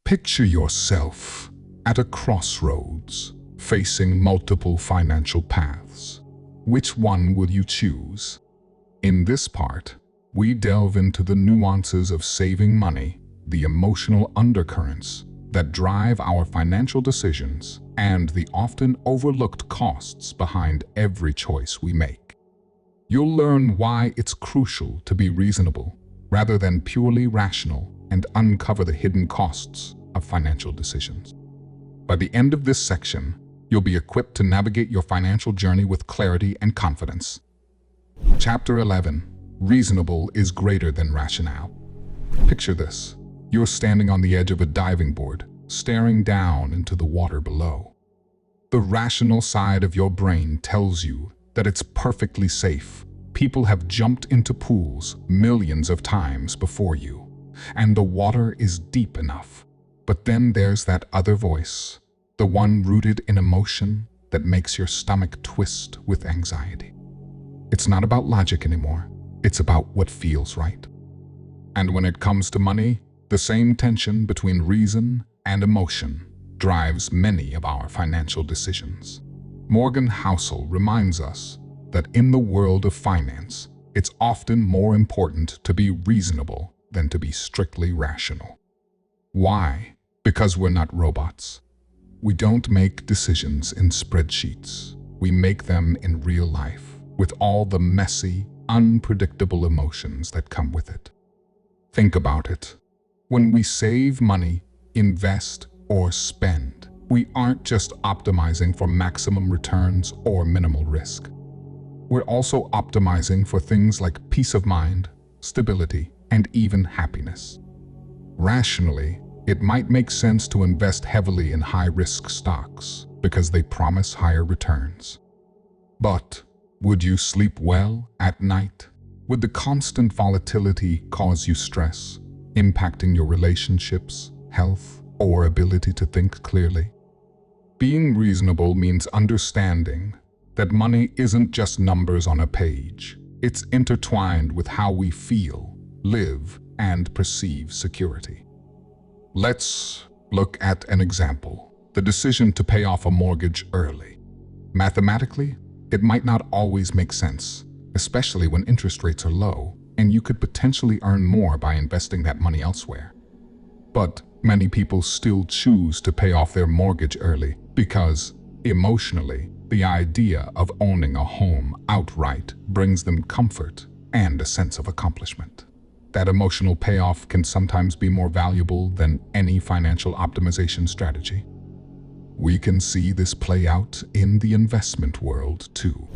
Picture yourself at a crossroads, facing multiple financial paths. Which one will you choose? In this part, we delve into the nuances of saving money, the emotional undercurrents that drive our financial decisions, and the often overlooked costs behind every choice we make. You'll learn why it's crucial to be reasonable rather than purely rational, and uncover the hidden costs of financial decisions. By the end of this section, you'll be equipped to navigate your financial journey with clarity and confidence. Chapter 11. Reasonable is greater than rationale. Picture this. You're standing on the edge of a diving board, staring down into the water below. The rational side of your brain tells you that it's perfectly safe. People have jumped into pools millions of times before you, and the water is deep enough. But then there's that other voice, the one rooted in emotion that makes your stomach twist with anxiety. It's not about logic anymore. It's about what feels right. And when it comes to money, the same tension between reason and emotion drives many of our financial decisions. Morgan Housel reminds us that in the world of finance, it's often more important to be reasonable than to be strictly rational. Why? Because we're not robots. We don't make decisions in spreadsheets. We make them in real life, with all the messy, unpredictable emotions that come with it. Think about it. When we save money, invest, or spend, we aren't just optimizing for maximum returns or minimal risk. We're also optimizing for things like peace of mind, stability, and even happiness. Rationally, it might make sense to invest heavily in high-risk stocks because they promise higher returns. But would you sleep well at night? Would the constant volatility cause you stress, impacting your relationships, health, or ability to think clearly? Being reasonable means understanding that money isn't just numbers on a page. It's intertwined with how we feel, live, and perceive security. Let's look at an example: the decision to pay off a mortgage early. Mathematically, it might not always make sense, especially when interest rates are low and you could potentially earn more by investing that money elsewhere. But many people still choose to pay off their mortgage early because, emotionally, the idea of owning a home outright brings them comfort and a sense of accomplishment. That emotional payoff can sometimes be more valuable than any financial optimization strategy. We can see this play out in the investment world too.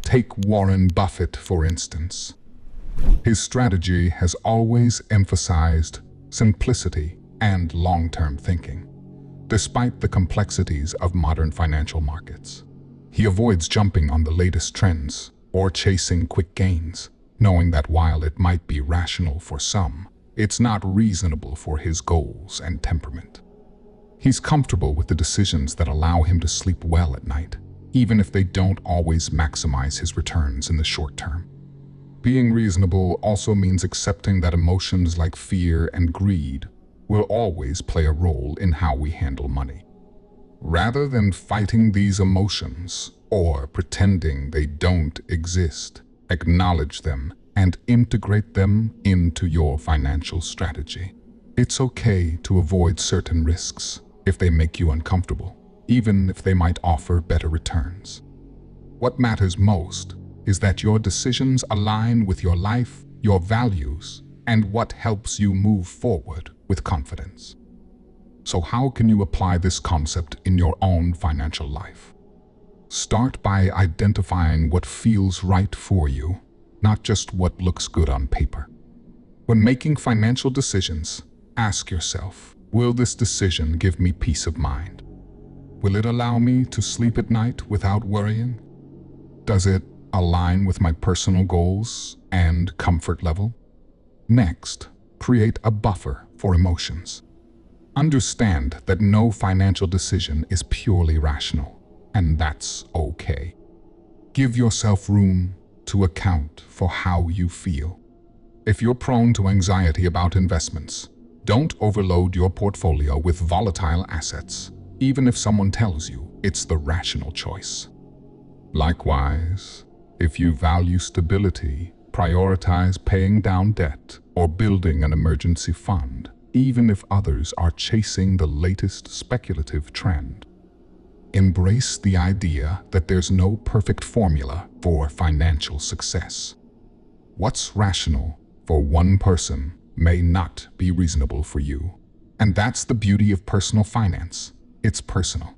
Take Warren Buffett, for instance. His strategy has always emphasized simplicity and long-term thinking, despite the complexities of modern financial markets. He avoids jumping on the latest trends or chasing quick gains, knowing that while it might be rational for some, it's not reasonable for his goals and temperament. He's comfortable with the decisions that allow him to sleep well at night, even if they don't always maximize his returns in the short term. Being reasonable also means accepting that emotions like fear and greed will always play a role in how we handle money. Rather than fighting these emotions or pretending they don't exist, acknowledge them and integrate them into your financial strategy. It's okay to avoid certain risks if they make you uncomfortable, even if they might offer better returns. What matters most is that your decisions align with your life, your values, and what helps you move forward with confidence. So how can you apply this concept in your own financial life? Start by identifying what feels right for you, not just what looks good on paper. When making financial decisions, ask yourself, will this decision give me peace of mind? Will it allow me to sleep at night without worrying? Does it align with my personal goals and comfort level? Next, create a buffer for emotions. Understand that no financial decision is purely rational, and that's okay. Give yourself room to account for how you feel. If you're prone to anxiety about investments, Don't overload your portfolio with volatile assets, even if someone tells you it's the rational choice. Likewise, if you value stability, prioritize paying down debt or building an emergency fund, even if others are chasing the latest speculative trend. Embrace the idea that there's no perfect formula for financial success. What's rational for one person may not be reasonable for you. And that's the beauty of personal finance. It's personal.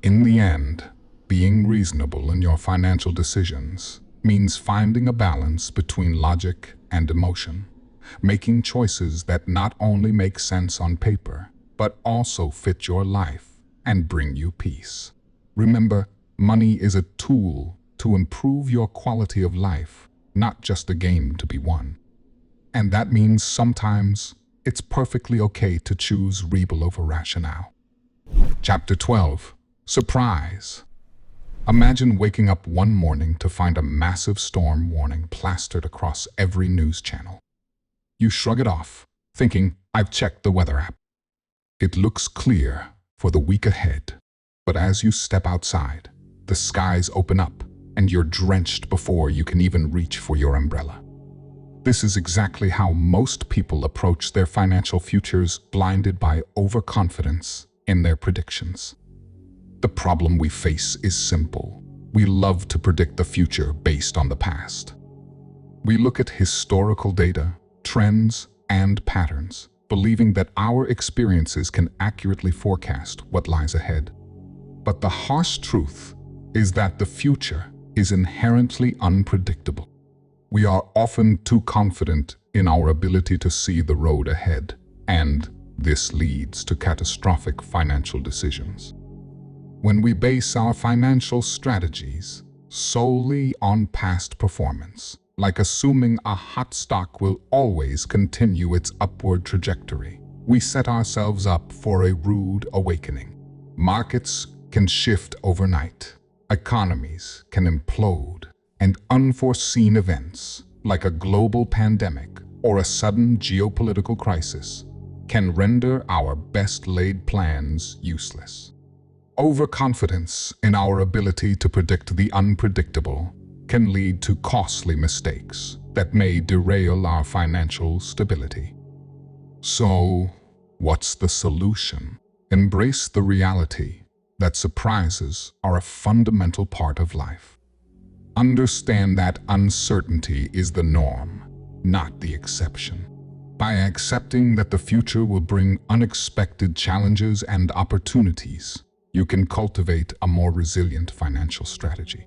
In the end, being reasonable in your financial decisions means finding a balance between logic and emotion, making choices that not only make sense on paper, but also fit your life and bring you peace. Remember, money is a tool to improve your quality of life, not just a game to be won. And that means sometimes it's perfectly okay to choose rebel over rationale. Chapter 12. Surprise. Imagine waking up one morning to find a massive storm warning plastered across every news channel. You shrug it off, thinking, I've checked the weather app. It looks clear for the week ahead, but as you step outside, the skies open up and you're drenched before you can even reach for your umbrella. This is exactly how most people approach their financial futures, blinded by overconfidence in their predictions. The problem we face is simple. We love to predict the future based on the past. We look at historical data, trends, and patterns, believing that our experiences can accurately forecast what lies ahead. But the harsh truth is that the future is inherently unpredictable. We are often too confident in our ability to see the road ahead, and this leads to catastrophic financial decisions. When we base our financial strategies solely on past performance, like assuming a hot stock will always continue its upward trajectory, we set ourselves up for a rude awakening. Markets can shift overnight, economies can implode, and unforeseen events, like a global pandemic or a sudden geopolitical crisis, can render our best-laid plans useless. Overconfidence in our ability to predict the unpredictable can lead to costly mistakes that may derail our financial stability. So, what's the solution? Embrace the reality that surprises are a fundamental part of life. Understand that uncertainty is the norm, not the exception. By accepting that the future will bring unexpected challenges and opportunities, you can cultivate a more resilient financial strategy.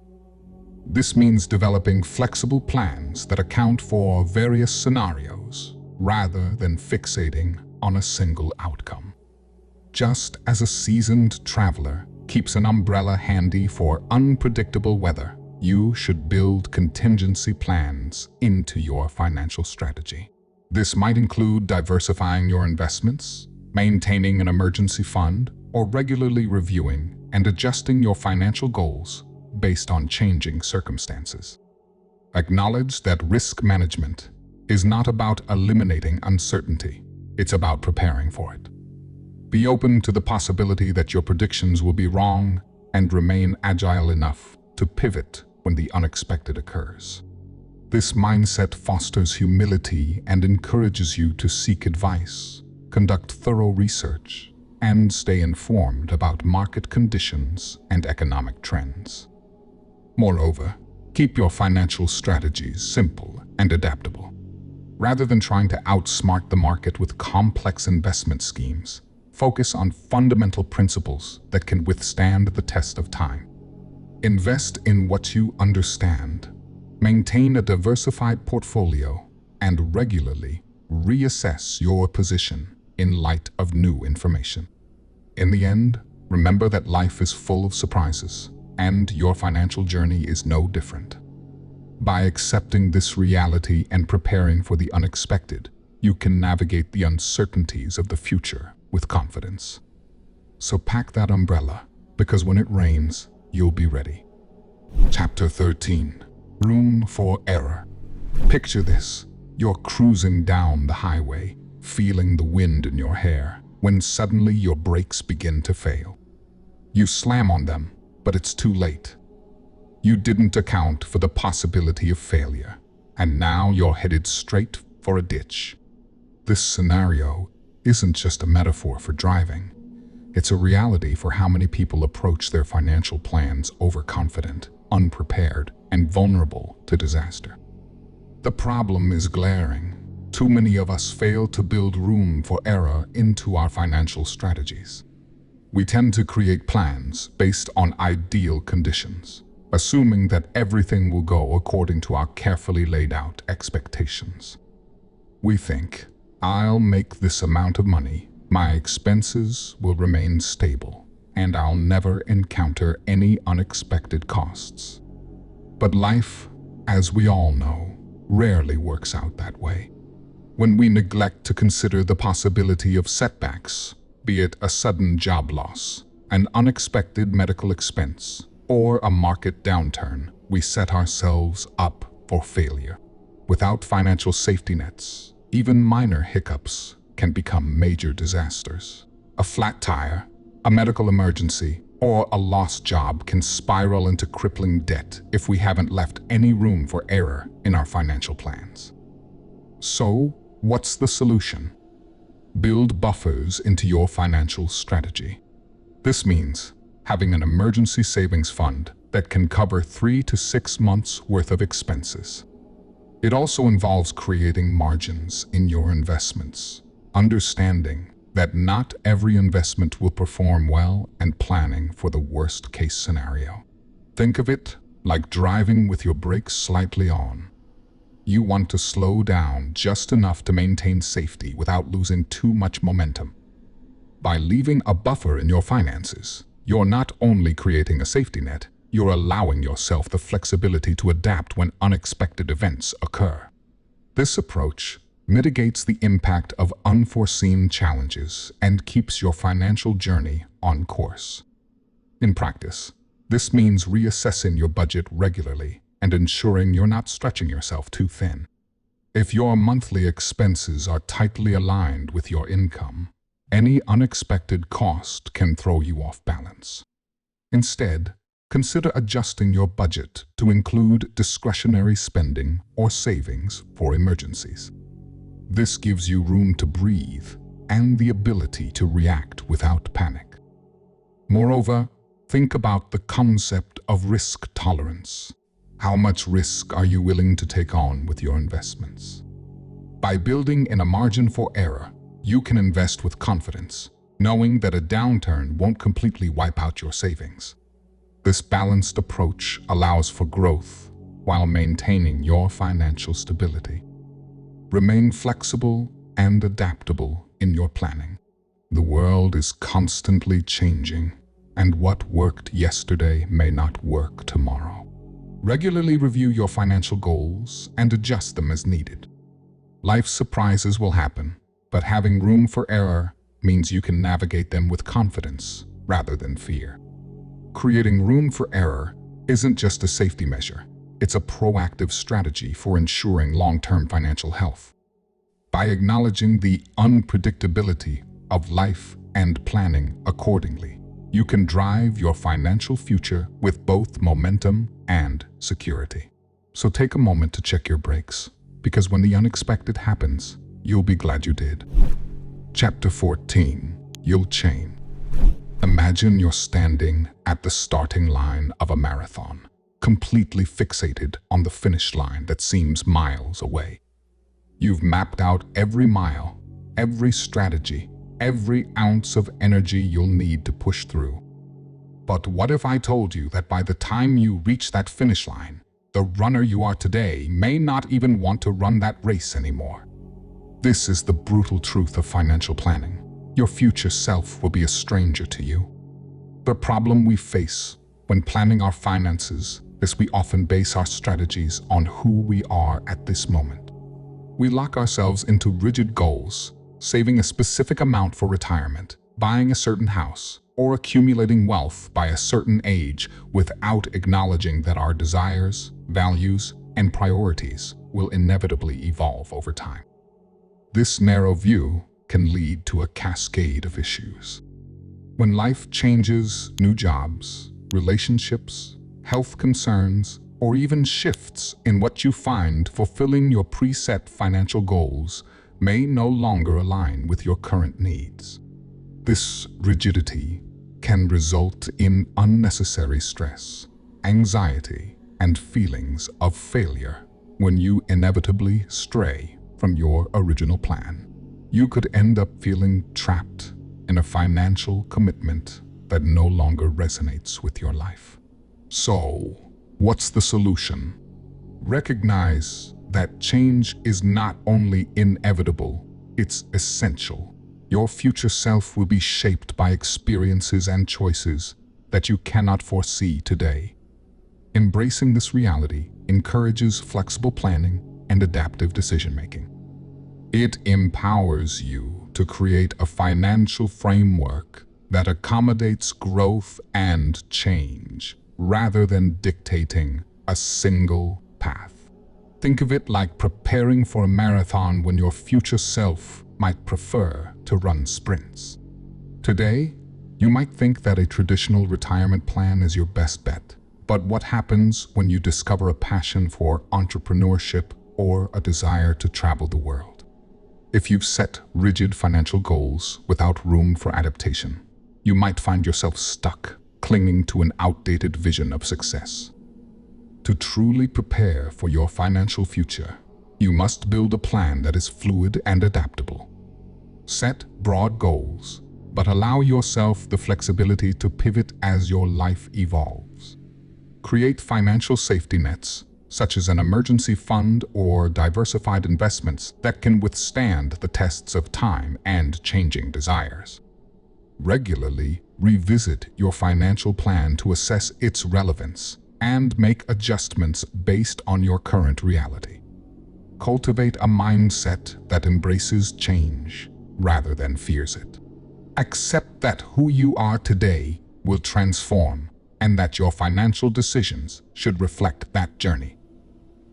This means developing flexible plans that account for various scenarios, rather than fixating on a single outcome. Just as a seasoned traveler keeps an umbrella handy for unpredictable weather, you should build contingency plans into your financial strategy. This might include diversifying your investments, maintaining an emergency fund, or regularly reviewing and adjusting your financial goals based on changing circumstances. Acknowledge that risk management is not about eliminating uncertainty, it's about preparing for it. Be open to the possibility that your predictions will be wrong and remain agile enough to pivot when the unexpected occurs. This mindset fosters humility and encourages you to seek advice, conduct thorough research, and stay informed about market conditions and economic trends. Moreover, keep your financial strategies simple and adaptable. Rather than trying to outsmart the market with complex investment schemes, focus on fundamental principles that can withstand the test of time. Invest in what you understand, maintain a diversified portfolio, and regularly reassess your position in light of new information. In the end, remember that life is full of surprises, and your financial journey is no different. By accepting this reality and preparing for the unexpected, you can navigate the uncertainties of the future with confidence. So pack that umbrella, because when it rains, you'll be ready. Chapter 13. Room for error. Picture this. You're cruising down the highway, feeling the wind in your hair when suddenly your brakes begin to fail. You slam on them, but it's too late. You didn't account for the possibility of failure, and now you're headed straight for a ditch. This scenario isn't just a metaphor for driving. It's a reality for how many people approach their financial plans overconfident, unprepared, and vulnerable to disaster. The problem is glaring. Too many of us fail to build room for error into our financial strategies. We tend to create plans based on ideal conditions, assuming that everything will go according to our carefully laid out expectations. We think, I'll make this amount of money, my expenses will remain stable, and I'll never encounter any unexpected costs. But life, as we all know, rarely works out that way. When we neglect to consider the possibility of setbacks, be it a sudden job loss, an unexpected medical expense, or a market downturn, we set ourselves up for failure. Without financial safety nets, even minor hiccups can become major disasters. A flat tire, a medical emergency, or a lost job can spiral into crippling debt if we haven't left any room for error in our financial plans. So, what's the solution? Build buffers into your financial strategy. This means having an emergency savings fund that can cover 3 to 6 months' worth of expenses. It also involves creating margins in your investments, understanding that not every investment will perform well, and planning for the worst-case scenario. Think of it like driving with your brakes slightly on. You want to slow down just enough to maintain safety without losing too much momentum. By leaving a buffer in your finances, you're not only creating a safety net, you're allowing yourself the flexibility to adapt when unexpected events occur. This approach mitigates the impact of unforeseen challenges and keeps your financial journey on course. In practice, this means reassessing your budget regularly and ensuring you're not stretching yourself too thin. If your monthly expenses are tightly aligned with your income, any unexpected cost can throw you off balance. Instead, consider adjusting your budget to include discretionary spending or savings for emergencies. This gives you room to breathe and the ability to react without panic. Moreover, think about the concept of risk tolerance. How much risk are you willing to take on with your investments? By building in a margin for error, you can invest with confidence, knowing that a downturn won't completely wipe out your savings. This balanced approach allows for growth while maintaining your financial stability. Remain flexible and adaptable in your planning. The world is constantly changing, and what worked yesterday may not work tomorrow. Regularly review your financial goals and adjust them as needed. Life's surprises will happen, but having room for error means you can navigate them with confidence rather than fear. Creating room for error isn't just a safety measure, it's a proactive strategy for ensuring long-term financial health. By acknowledging the unpredictability of life and planning accordingly, you can drive your financial future with both momentum and security. So take a moment to check your brakes, because when the unexpected happens, you'll be glad you did. Chapter 14. You'll chain. Imagine you're standing at the starting line of a marathon, completely fixated on the finish line that seems miles away. You've mapped out every mile, every strategy, every ounce of energy you'll need to push through. But what if I told you that by the time you reach that finish line, the runner you are today may not even want to run that race anymore? This is the brutal truth of financial planning. Your future self will be a stranger to you. The problem we face when planning our finances is we often base our strategies on who we are at this moment. We lock ourselves into rigid goals, saving a specific amount for retirement, buying a certain house, or accumulating wealth by a certain age without acknowledging that our desires, values, and priorities will inevitably evolve over time. This narrow view can lead to a cascade of issues. When life changes, new jobs, relationships, health concerns, or even shifts in what you find fulfilling your preset financial goals may no longer align with your current needs. This rigidity can result in unnecessary stress, anxiety, and feelings of failure when you inevitably stray from your original plan. You could end up feeling trapped in a financial commitment that no longer resonates with your life. So, what's the solution? Recognize that change is not only inevitable, it's essential. Your future self will be shaped by experiences and choices that you cannot foresee today. Embracing this reality encourages flexible planning and adaptive decision-making. It empowers you to create a financial framework that accommodates growth and change, rather than dictating a single path. Think of it like preparing for a marathon when your future self might prefer to run sprints. Today, you might think that a traditional retirement plan is your best bet. But what happens when you discover a passion for entrepreneurship or a desire to travel the world? If you've set rigid financial goals without room for adaptation, you might find yourself stuck, clinging to an outdated vision of success. To truly prepare for your financial future, you must build a plan that is fluid and adaptable. Set broad goals, but allow yourself the flexibility to pivot as your life evolves. Create financial safety nets, such as an emergency fund or diversified investments that can withstand the tests of time and changing desires. Regularly revisit your financial plan to assess its relevance and make adjustments based on your current reality. Cultivate a mindset that embraces change rather than fears it. Accept that who you are today will transform and that your financial decisions should reflect that journey.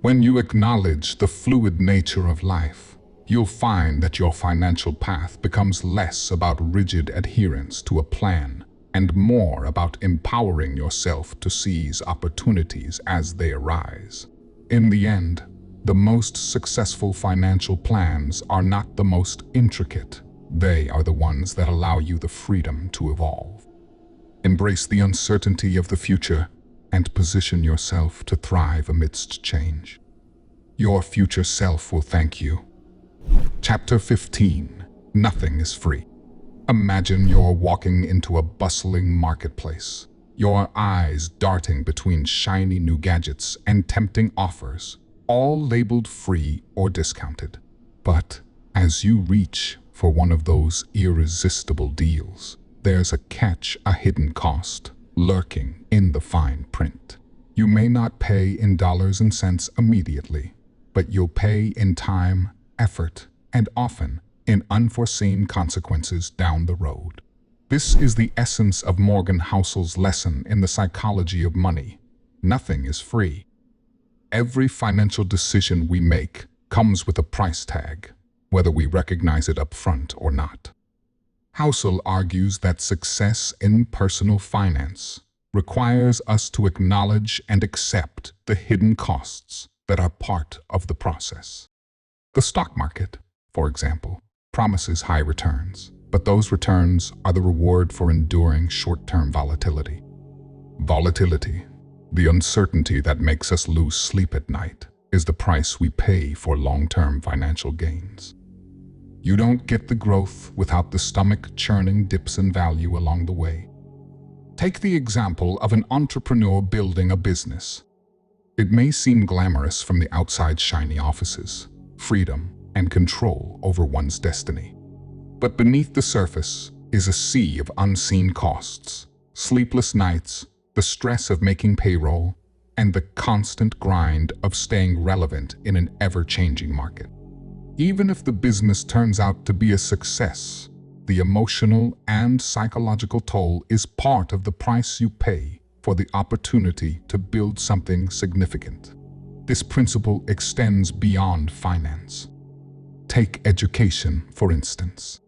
When you acknowledge the fluid nature of life, you'll find that your financial path becomes less about rigid adherence to a plan and more about empowering yourself to seize opportunities as they arise. In the end, the most successful financial plans are not the most intricate. They are the ones that allow you the freedom to evolve. Embrace the uncertainty of the future and position yourself to thrive amidst change. Your future self will thank you. Chapter 15. Nothing is free. Imagine you're walking into a bustling marketplace, your eyes darting between shiny new gadgets and tempting offers, all labeled free or discounted. But as you reach for one of those irresistible deals, there's a catch, a hidden cost, lurking in the fine print. You may not pay in dollars and cents immediately, but you'll pay in time, effort, and often in unforeseen consequences down the road. This is the essence of Morgan Housel's lesson in the psychology of money. Nothing is free. Every financial decision we make comes with a price tag, whether we recognize it up front or not. Housel argues that success in personal finance requires us to acknowledge and accept the hidden costs that are part of the process. The stock market, for example, promises high returns, but those returns are the reward for enduring short-term volatility. Volatility, the uncertainty that makes us lose sleep at night, is the price we pay for long-term financial gains. You don't get the growth without the stomach-churning dips in value along the way. Take the example of an entrepreneur building a business. It may seem glamorous from the outside shiny offices, freedom, and control over one's destiny. But beneath the surface is a sea of unseen costs, sleepless nights, the stress of making payroll, and the constant grind of staying relevant in an ever-changing market. Even if the business turns out to be a success, the emotional and psychological toll is part of the price you pay for the opportunity to build something significant. This principle extends beyond finance. Take education, for instance.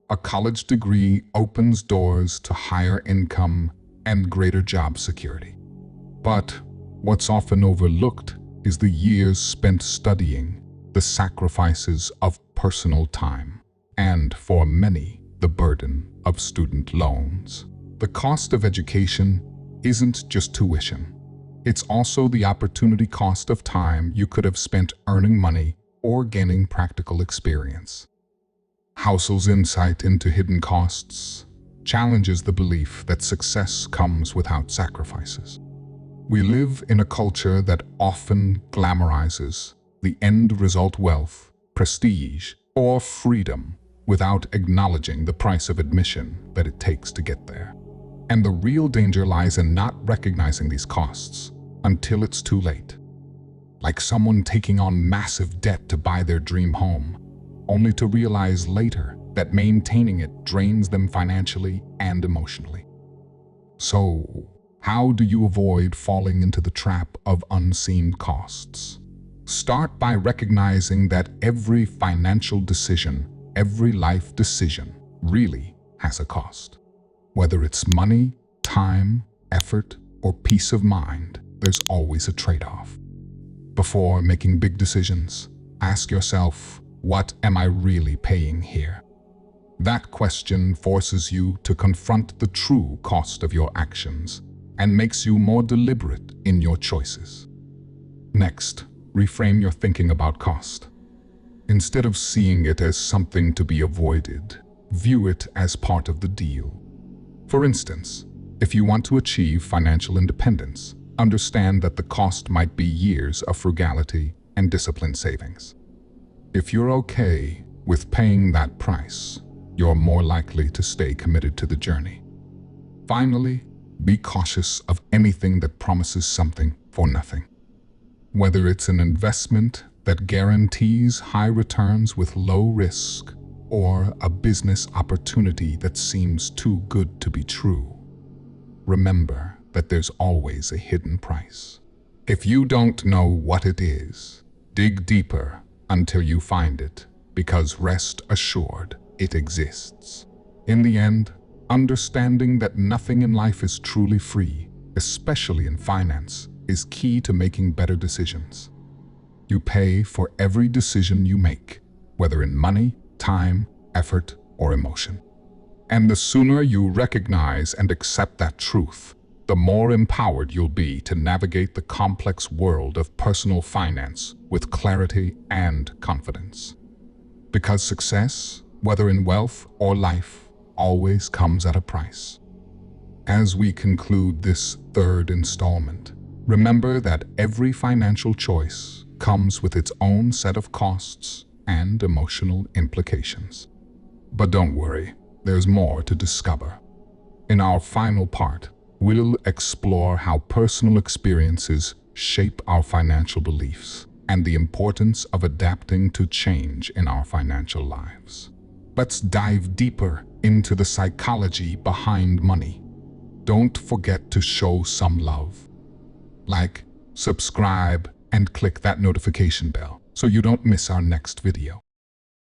A college degree opens doors to higher income and greater job security. But what's often overlooked is the years spent studying, the sacrifices of personal time, and, for many, the burden of student loans. The cost of education isn't just tuition. It's also the opportunity cost of time you could have spent earning money or gaining practical experience. Housel's insight into hidden costs challenges the belief that success comes without sacrifices. We live in a culture that often glamorizes the end result: wealth, prestige, or freedom, without acknowledging the price of admission that it takes to get there. And the real danger lies in not recognizing these costs until it's too late. Like someone taking on massive debt to buy their dream home, only to realize later that maintaining it drains them financially and emotionally. So, how do you avoid falling into the trap of unseen costs? Start by recognizing that every financial decision, every life decision, really has a cost. Whether it's money, time, effort, or peace of mind, there's always a trade-off. Before making big decisions, ask yourself, what am I really paying here? That question forces you to confront the true cost of your actions and makes you more deliberate in your choices. Next, reframe your thinking about cost. Instead of seeing it as something to be avoided, view it as part of the deal. For instance, if you want to achieve financial independence, understand that the cost might be years of frugality and disciplined savings. If you're okay with paying that price, you're more likely to stay committed to the journey. Finally, be cautious of anything that promises something for nothing. Whether it's an investment that guarantees high returns with low risk, or a business opportunity that seems too good to be true, remember that there's always a hidden price. If you don't know what it is, dig deeper until you find it, because rest assured, it exists. In the end, understanding that nothing in life is truly free, especially in finance, is key to making better decisions. You pay for every decision you make, whether in money, time, effort, or emotion. And the sooner you recognize and accept that truth, the more empowered you'll be to navigate the complex world of personal finance with clarity and confidence. Because success, whether in wealth or life, always comes at a price. As we conclude this third installment, remember that every financial choice comes with its own set of costs and emotional implications. But don't worry, there's more to discover. In our final part, we'll explore how personal experiences shape our financial beliefs and the importance of adapting to change in our financial lives. Let's dive deeper into the psychology behind money. Don't forget to show some love. Like, subscribe, and click that notification bell so you don't miss our next video.